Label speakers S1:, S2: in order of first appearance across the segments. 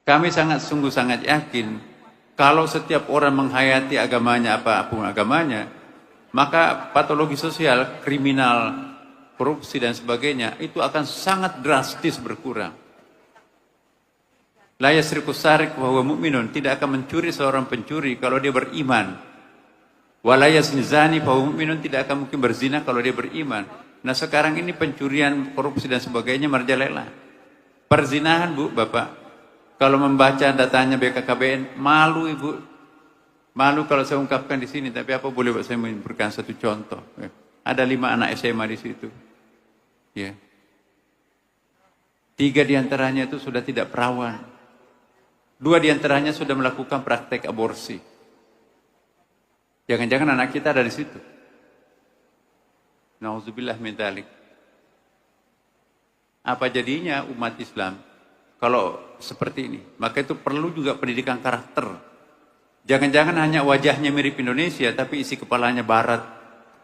S1: Kami sungguh sangat yakin kalau setiap orang menghayati agamanya apapun agamanya, maka patologi sosial, kriminal, korupsi dan sebagainya itu akan sangat drastis berkurang. La yasriqu sariq wa huwa mu'minun, tidak akan mencuri seorang pencuri kalau dia beriman. Wa la yazni zani fa huwa mu'minun, tidak akan mungkin berzina kalau dia beriman. Nah sekarang ini pencurian, korupsi dan sebagainya merajalela. Perzinahan Bu, Bapak, kalau membaca datanya BKKBN, malu Ibu. Malu kalau saya ungkapkan di sini, tapi apa boleh buat saya memberikan satu contoh. Ada 5 anak SMA di situ. Ya. 3 diantaranya itu sudah tidak perawan. 2 diantaranya sudah melakukan praktek aborsi. Jangan-jangan anak kita ada di situ. Nauzubillah min dzalik. Apa jadinya umat Islam kalau seperti ini? Maka itu perlu juga pendidikan karakter. Jangan-jangan hanya wajahnya mirip Indonesia, tapi isi kepalanya Barat.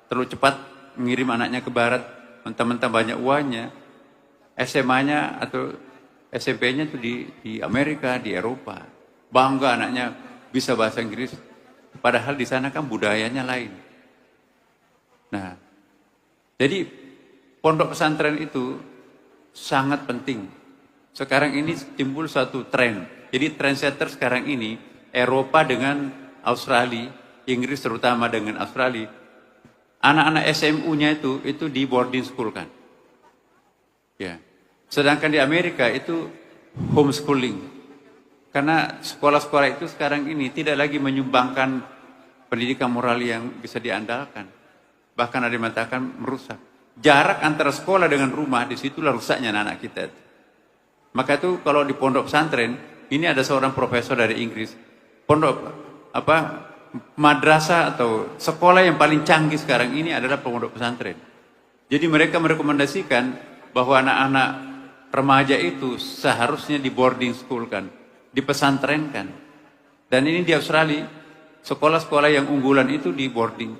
S1: Terlalu cepat mengirim anaknya ke Barat, mentang-mentang banyak uangnya. SMA-nya atau SMP-nya itu di Amerika, di Eropa. Bangga anaknya bisa bahasa Inggris. Padahal di sana kan budayanya lain. Nah, jadi pondok pesantren itu sangat penting. Sekarang ini timbul suatu tren. Jadi trendsetter sekarang ini Eropa dengan Australia, Inggris terutama dengan Australia. Anak-anak SMU-nya itu di boarding school kan. Ya. Sedangkan di Amerika itu homeschooling. Karena sekolah-sekolah itu sekarang ini tidak lagi menyumbangkan pendidikan moral yang bisa diandalkan. Bahkan ada yang mengatakan merusak. Jarak antara sekolah dengan rumah, disitulah rusaknya anak kita. Maka itu kalau di pondok pesantren, ini ada seorang profesor dari Inggris. Madrasah atau sekolah yang paling canggih sekarang ini adalah pondok pesantren. Jadi mereka merekomendasikan bahwa anak-anak remaja itu seharusnya di boarding school kan, dipesantrenkan. Dan ini di Australia, sekolah-sekolah yang unggulan itu di boarding.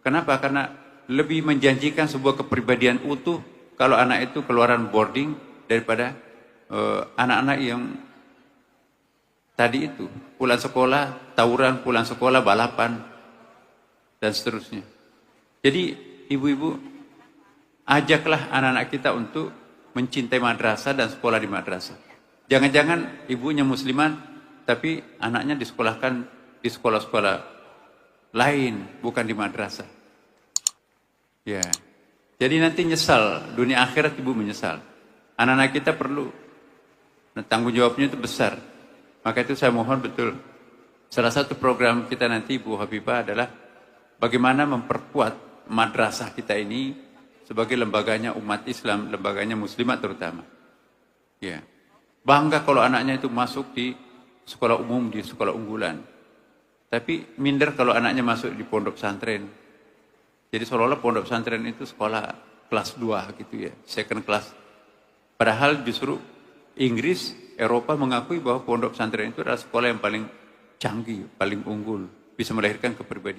S1: Kenapa? Karena lebih menjanjikan sebuah kepribadian utuh kalau anak itu keluaran boarding daripada anak-anak yang tadi itu pulang sekolah, tawuran, pulang sekolah, balapan, dan seterusnya. Jadi ibu-ibu, ajaklah anak-anak kita untuk mencintai madrasah dan sekolah di madrasah. Jangan-jangan ibunya muslimat, tapi anaknya disekolahkan di sekolah-sekolah lain, bukan di madrasah. Ya, jadi nanti nyesal, dunia akhirat ibu menyesal. Anak-anak kita perlu, tanggung jawabnya itu besar. Maka itu saya mohon betul, salah satu program kita nanti Bu Habibah adalah bagaimana memperkuat madrasah kita ini sebagai lembaganya umat Islam, lembaganya muslimat terutama. Ya. Bangga kalau anaknya itu masuk di sekolah umum, di sekolah unggulan. Tapi minder kalau anaknya masuk di pondok pesantren. Jadi seolah-olah pondok pesantren itu sekolah kelas 2 gitu ya, second class. Padahal justru Inggris, Eropa mengakui bahwa pondok pesantren itu adalah sekolah yang paling canggih, paling unggul, bisa melahirkan kepribadian.